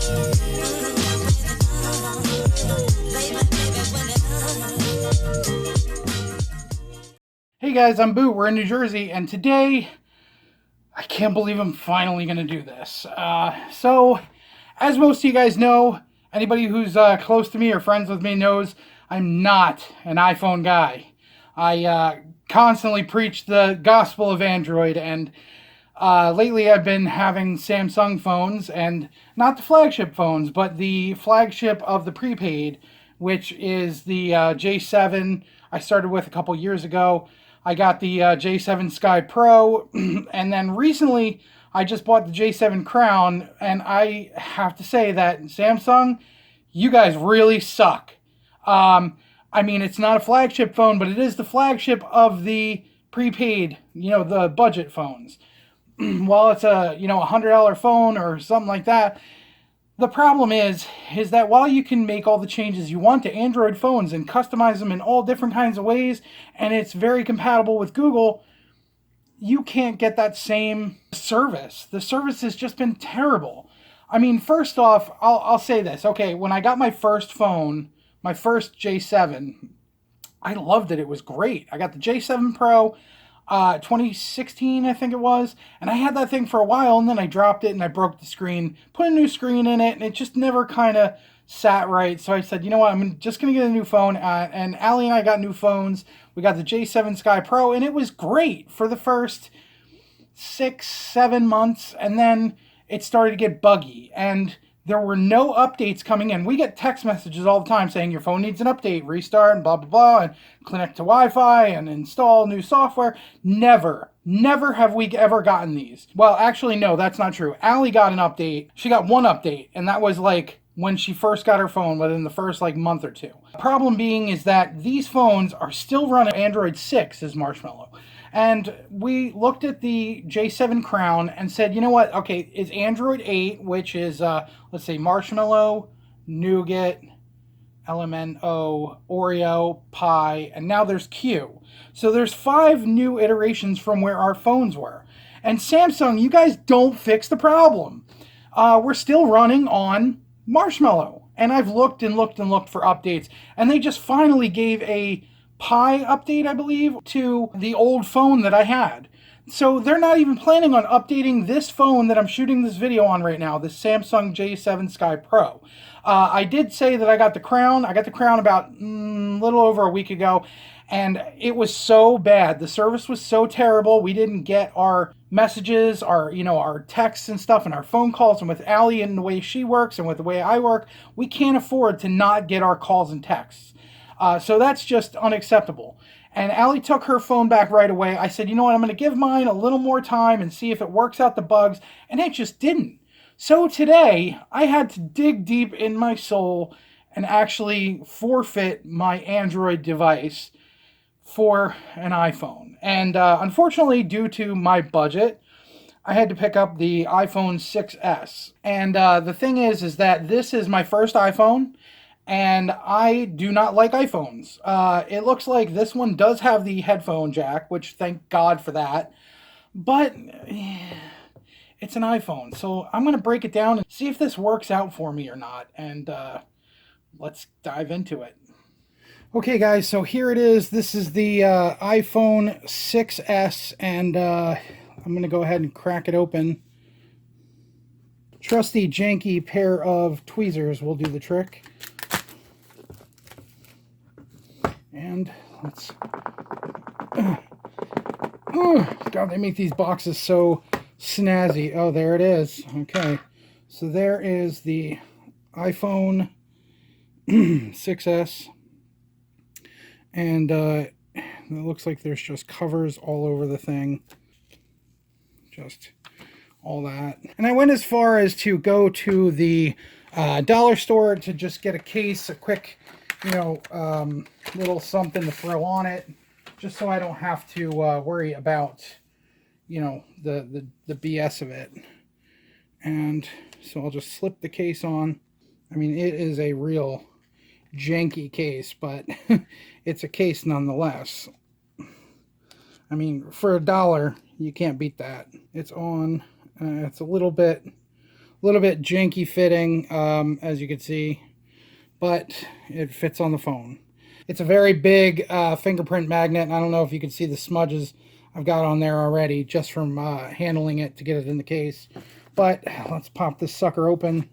Hey guys, I'm Boo. We're in New Jersey, and today I can't believe I'm finally going to do this. So, as most of you guys know, anybody who's close to me or friends with me knows I'm not an iPhone guy. I constantly preach the gospel of Android, and lately I've been having Samsung phones, and not the flagship phones, but the flagship of the prepaid, which is the J7 I started with a couple years ago. I got the J7 Sky Pro, and then recently I just bought the J7 Crown, and I have to say that Samsung, you guys really suck. I mean, it's not a flagship phone, but it is the flagship of the prepaid, the budget phones. While it's a, $100 phone or something like that, the problem is that while you can make all the changes you want to Android phones and customize them in all different kinds of ways, and it's very compatible with Google, you can't get that same service. The service has just been terrible. I mean, first off, I'll say this. Okay, when I got my first phone, my first J7, I loved it. It was great. I got the J7 Pro, 2016, I think it was, and I had that thing for a while, and then I dropped it and I broke the screen, put a new screen in it, and it just never kind of sat right. So I said, you know what, I'm just going to get a new phone, and Allie and I got new phones. We got the J7 Sky Pro, and it was great for the first 6-7 months, and then it started to get buggy, and there were no updates coming in. We get text messages all the time saying your phone needs an update, restart, and blah, blah, blah, and connect to Wi-Fi and install new software. Never have we ever gotten these. Well, actually, no, that's not true. Allie got an update. She got one update, and that was like when she first got her phone, within the first month or two. Problem being is that these phones are still running Android 6 as Marshmallow. And we looked at the J7 Crown and said, you know what? Okay, is Android 8, which is, let's say, Marshmallow, Nougat, LMNO, Oreo, Pie, and now there's Q. So there's 5 new iterations from where our phones were. And Samsung, you guys don't fix the problem. We're still running on Marshmallow. And I've looked and looked and looked for updates. And they just finally gave a Pi update, I believe, to the old phone that I had. So they're not even planning on updating this phone that I'm shooting this video on right now, the Samsung J7 Sky Pro. I did say that I got the Crown. I got the Crown about a little over a week ago, and it was so bad. The service was so terrible. We didn't get our messages, our texts and stuff, and our phone calls. And with Allie and the way she works and with the way I work, we can't afford to not get our calls and texts. So that's just unacceptable. And Allie took her phone back right away. I said, you know what, I'm going to give mine a little more time and see if it works out the bugs. And it just didn't. So today, I had to dig deep in my soul and actually forfeit my Android device for an iPhone. And unfortunately, due to my budget, I had to pick up the iPhone 6S. And the thing is that this is my first iPhone. And I do not like iPhones. It looks like this one does have the headphone jack, which thank God for that. But it's an iPhone. So I'm going to break it down and see if this works out for me or not. And let's dive into it. Okay, guys, so here it is. This is the iPhone 6S. And I'm going to go ahead and crack it open. Trusty, janky pair of tweezers will do the trick. And let's... God, they make these boxes so snazzy. Oh, there it is. Okay. So there is the iPhone 6S. And it looks like there's just covers all over the thing. Just all that. And I went as far as to go to the dollar store to just get a case, a quick, little something to throw on it, just so I don't have to worry about, the BS of it. And so I'll just slip the case on. I mean, it is a real janky case, but it's a case nonetheless. I mean, for $1, you can't beat that. It's on. It's a little bit A little bit janky fitting, as you can see, but it fits on the phone. It's a very big fingerprint magnet, and I don't know if you can see the smudges I've got on there already just from handling it to get it in the case. But let's pop this sucker open,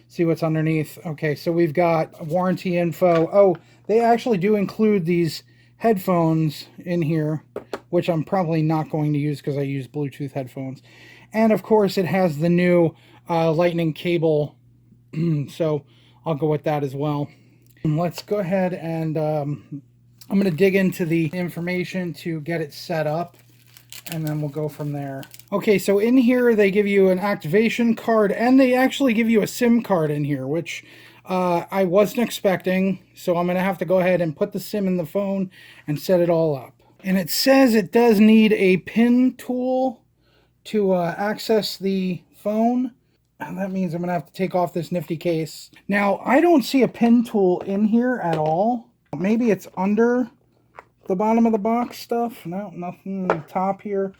see what's underneath. Okay, so we've got warranty info. Oh, they actually do include these headphones in here, which I'm probably not going to use because I use Bluetooth headphones. And of course it has the new lightning cable, so I'll go with that as well. Let's go ahead and I'm going to dig into the information to get it set up, and then we'll go from there. Okay, so in here they give you an activation card, and they actually give you a SIM card in here, which I wasn't expecting. So I'm going to have to go ahead and put the SIM in the phone and set it all up. And it says it does need a pin tool to access the phone. And that means I'm going to have to take off this nifty case. Now, I don't see a pin tool in here at all. Maybe it's under the bottom of the box stuff. No, nothing in the top here.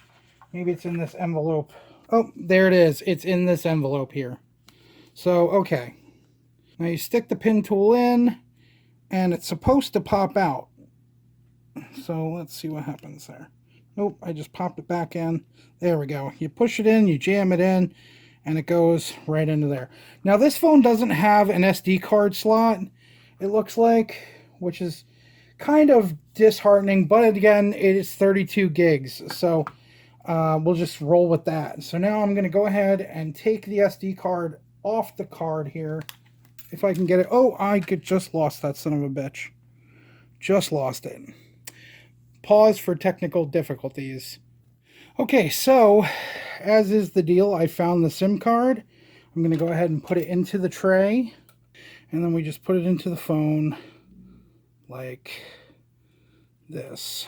Maybe it's in this envelope. Oh, there it is. It's in this envelope here. So, okay. Now you stick the pin tool in, and it's supposed to pop out. So let's see what happens there. Nope, I just popped it back in. There we go. You push it in, you jam it in, and it goes right into there. Now this phone doesn't have an SD card slot, it looks like, which is kind of disheartening, but again, it is 32 gigs, so we'll just roll with that. So now I'm going to go ahead and take the SD card off the card here, if I can get it. Oh, I just lost that son of a bitch. Just lost it. Pause for technical difficulties. Okay, so as is the deal, I found the SIM card. I'm going to go ahead and put it into the tray, and then we just put it into the phone like this.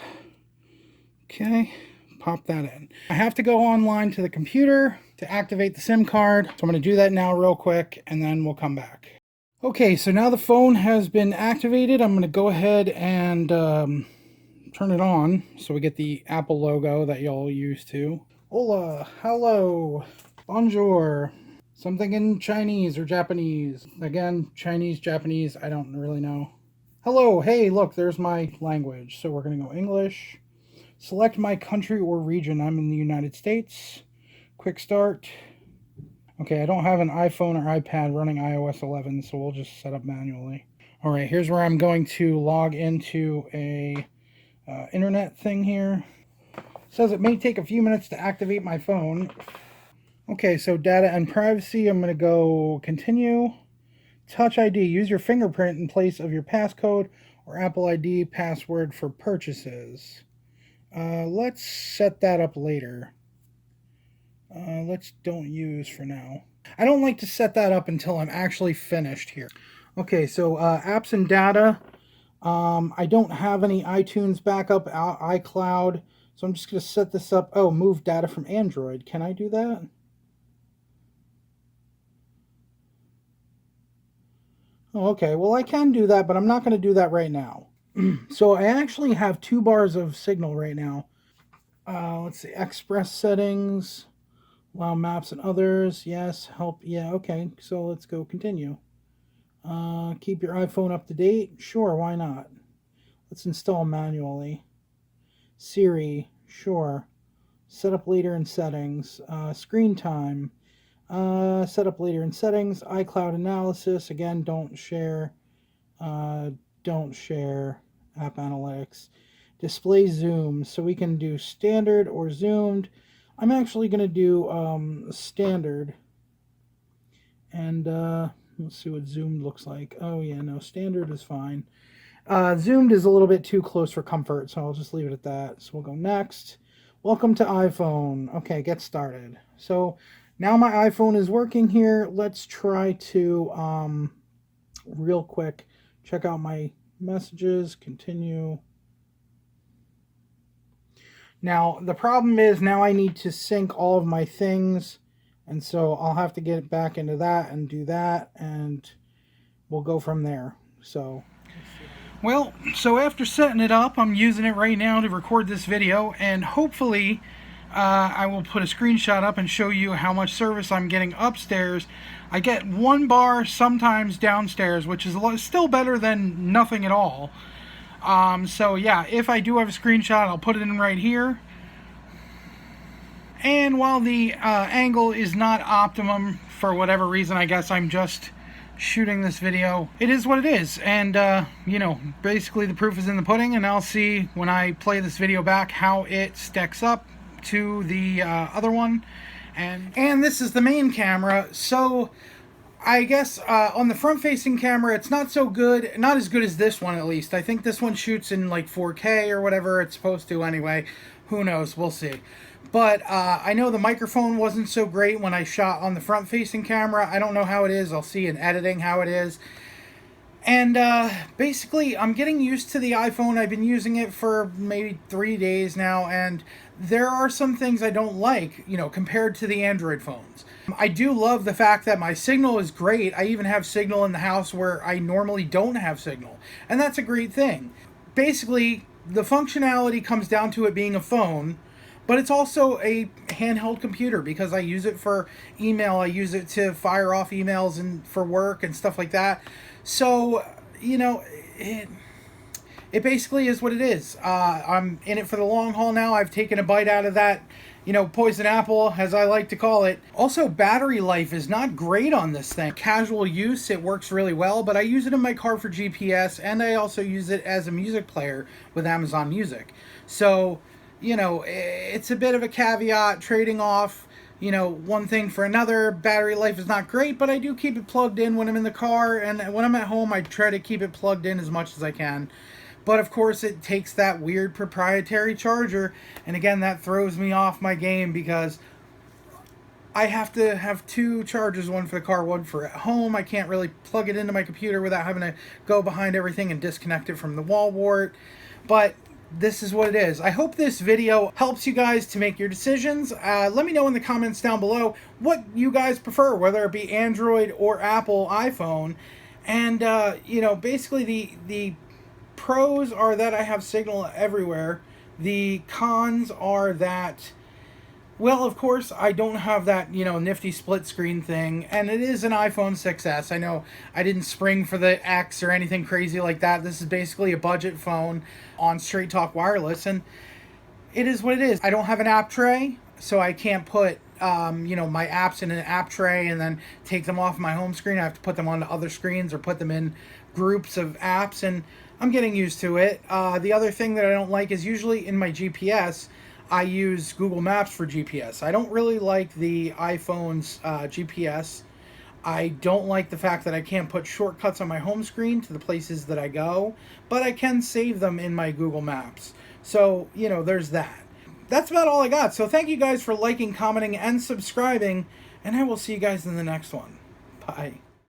Okay, pop that in. I have to go online to the computer to activate the SIM card, so I'm going to do that now real quick, and then we'll come back. Okay, so now the phone has been activated. I'm going to go ahead and turn it on so we get the Apple logo that y'all used to. Hola, hello, bonjour, something in Chinese or Japanese. Again, Chinese, Japanese, I don't really know. Hello, hey, look, there's my language. So we're going to go English. Select my country or region. I'm in the United States. Quick start. Okay, I don't have an iPhone or iPad running iOS 11, so we'll just set up manually. All right, here's where I'm going to log into a internet thing here. It says it may take a few minutes to activate my phone. Okay, so data and privacy, I'm going to go continue. Touch ID, use your fingerprint in place of your passcode or Apple ID password for purchases. Let's set that up later. Let's don't use for now. I don't like to set that up until I'm actually finished here. Okay, so apps and data. I don't have any iTunes backup, iCloud, so I'm just going to set this up. Oh, move data from Android. Can I do that? Oh, okay, well I can do that, but I'm not going to do that right now. So I actually have 2 bars of signal right now. Let's see, express settings, allow maps and others, yes, help, yeah, okay, so let's go continue. Keep your iPhone up to date, sure, why not? Let's install manually. Siri, sure. Set up later in settings. Screen time. Set up later in settings. iCloud analysis. Again, don't share. Don't share. App analytics. Display zoom. So we can do standard or zoomed. I'm actually going to do standard. And let's see what zoomed looks like. Oh yeah, no, standard is fine. Zoomed is a little bit too close for comfort, so I'll just leave it at that. So we'll go next. Welcome to iPhone. Okay, get started. So now my iPhone is working here. Let's try to, real quick, check out my messages, continue. Now, the problem is now I need to sync all of my things, and so I'll have to get back into that and do that, and we'll go from there. So, well, so after setting it up, I'm using it right now to record this video, and hopefully I will put a screenshot up and show you how much service I'm getting upstairs. I get 1 bar sometimes downstairs, which is still better than nothing at all. So yeah, if I do have a screenshot, I'll put it in right here. And while the angle is not optimum for whatever reason, I guess I'm just shooting this video, it is what it is. And you know, basically the proof is in the pudding, and I'll see when I play this video back how it stacks up to the other one. And this is the main camera. So I guess on the front facing camera it's not so good, not as good as this one at least. I think this one shoots in like 4K or whatever it's supposed to anyway. Who knows, we'll see. But I know the microphone wasn't so great when I shot on the front facing camera. I don't know how it is. I'll see in editing how it is. And basically I'm getting used to the iPhone. I've been using it for maybe 3 days now, and there are some things I don't like, you know, compared to the Android phones. I do love the fact that my signal is great. I even have signal in the house where I normally don't have signal, and that's a great thing. Basically, the functionality comes down to it being a phone, but it's also a handheld computer because I use it for email. I use it to fire off emails and for work and stuff like that. So, you know, it basically is what it is. I'm in it for the long haul now. I've taken a bite out of that, you know, poison apple, as I like to call it. Also, battery life is not great on this thing. Casual use, it works really well, but I use it in my car for GPS, and I also use it as a music player with Amazon Music. So, you know, it's a bit of a caveat, trading off, you know, one thing for another. Battery life is not great, but I do keep it plugged in when I'm in the car, and when I'm at home, I try to keep it plugged in as much as I can. But of course, it takes that weird proprietary charger, and again, that throws me off my game because I have to have 2 chargers, one for the car, one for at home. I can't really plug it into my computer without having to go behind everything and disconnect it from the wall wart. But this is what it is. I hope this video helps you guys to make your decisions. Let me know in the comments down below what you guys prefer, whether it be Android or Apple iPhone. And, you know, basically the pros are that I have signal everywhere. The cons are that, well, of course, I don't have that, you know, nifty split screen thing, and it is an iPhone 6s. I know I didn't spring for the X or anything crazy like that. This is basically a budget phone on Straight Talk Wireless, and it is what it is. I don't have an app tray, so I can't put, you know, my apps in an app tray and then take them off my home screen. I have to put them onto other screens or put them in groups of apps, and I'm getting used to it. The other thing that I don't like is usually in my GPS, I use Google Maps for GPS. I don't really like the iPhone's GPS. I don't like the fact that I can't put shortcuts on my home screen to the places that I go, but I can save them in my Google Maps. So, you know, there's that. That's about all I got. So thank you guys for liking, commenting, and subscribing, and I will see you guys in the next one. Bye.